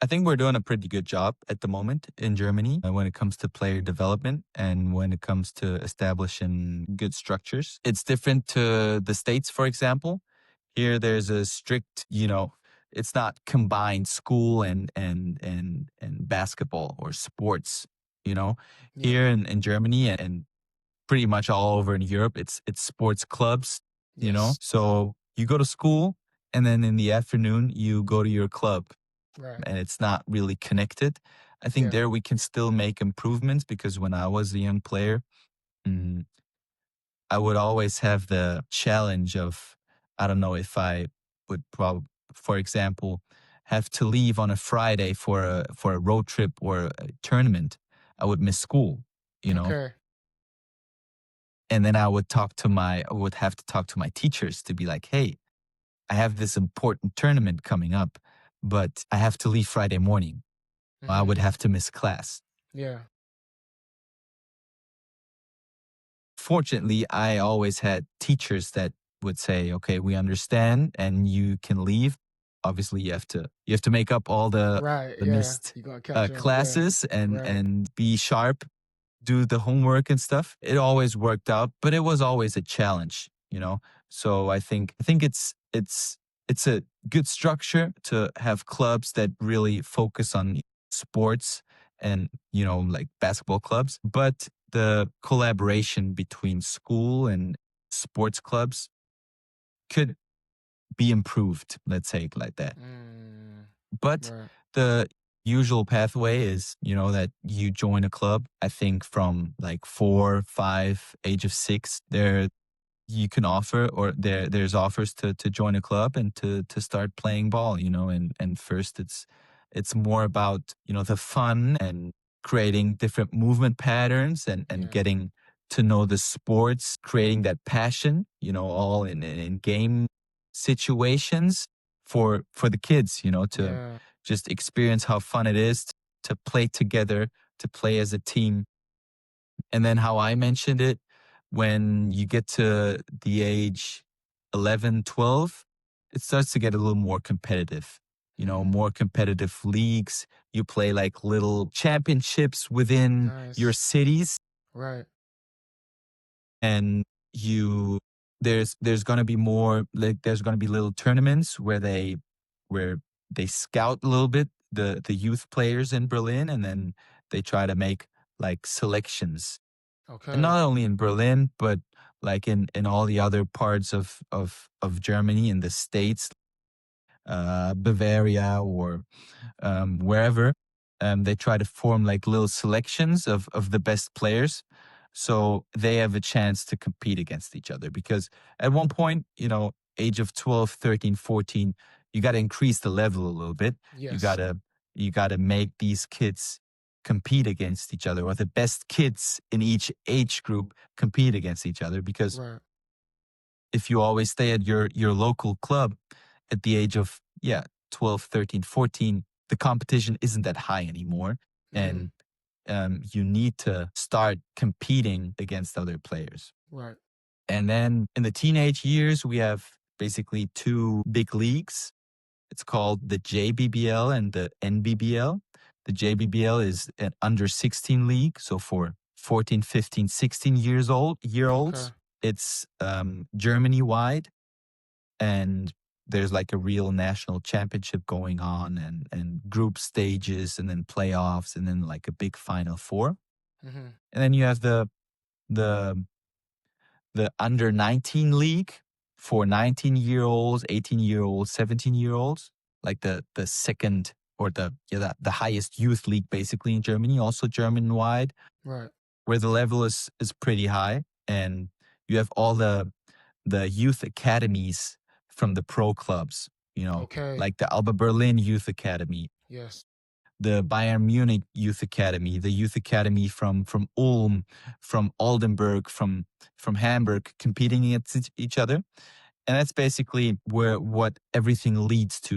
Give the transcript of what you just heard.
I think we're doing a pretty good job at the moment in Germany when it comes to player development and when it comes to establishing good structures. It's different to the States, for example. Here, there's a strict, it's not combined school and basketball or sports. You know, Yeah. here in Germany and pretty much all over in Europe, it's sports clubs. Yes. So you go to school and then in the afternoon you go to your club Right. and it's not really connected. I think Yeah. there we can still make improvements because when I was a young player, mm, I would always have the challenge of, I don't know if I would probably, for example, have to leave on a Friday for a road trip or a tournament. I would miss school, you know, Okay. and then I would have to talk to my teachers to be like, hey, I have this important tournament coming up, but I have to leave Friday morning. I Mhm. would have to miss class. Yeah. Fortunately, I always had teachers that would say, "Okay, we understand and you can leave." Obviously, you have to make up all Right. the Yeah. missed You gonna catch up. Yeah. classes Right. and be sharp, do the homework and stuff. It always worked out, but it was always a challenge. So I think it's a good structure to have clubs that really focus on sports and like basketball clubs, but the collaboration between school and sports clubs could be improved, let's say it like that. Mm. But Right. the usual pathway is, that you join a club. I think from like 4, 5, age of 6, there you can offer or there's offers to join a club and to start playing ball, and first it's more about, the fun and creating different movement patterns and Yeah. getting to know the sports, creating that passion, all in game situations for the kids, to Yeah. just experience how fun it is to play together, to play as a team. And then how I mentioned it, when you get to the age 11, 12, it starts to get a little more competitive. Mm. More competitive leagues. You play like little championships within your Nice. cities, Right. and you there's gonna be more like there's gonna be little tournaments where they scout a little bit the youth players in Berlin, and then they try to make like selections, and Okay. not only in Berlin, but like in all the other parts of Germany, in the States, Bavaria or wherever. They try to form like little selections of the best players. So they have a chance to compete against each other because at one point, age of 12, 13, 14, you got to increase the level a little bit. You got Yes. to you got to make these kids compete against each other, or the best kids in each age group compete against each other, because Right. if you always stay at your local club at the age of 12, 13, 14, the competition isn't that high anymore, Mhm. and you need to start competing against other players. Right. And then in the teenage years, we have basically two big leagues. It's called the JBBL and the NBBL. The JBBL is an under 16 league, so for 14, 15, 16 year Okay. olds. It's Germany wide, and there's like a real national championship going on, and group stages and then playoffs and then like a big final four. Mhm. And then you have the the under 19 league for 19-year-olds, 18-year-olds, 17-year-olds, like the second or the highest youth league basically in Germany, also German wide, Right. where the level is pretty high, and you have all the youth academies from the pro clubs, Okay. like the Alba Berlin Youth Academy, Yes. the Bayern Munich Youth Academy, the Youth Academy from Ulm, from Oldenburg, from Hamburg, competing against each other. And that's basically where what everything leads to.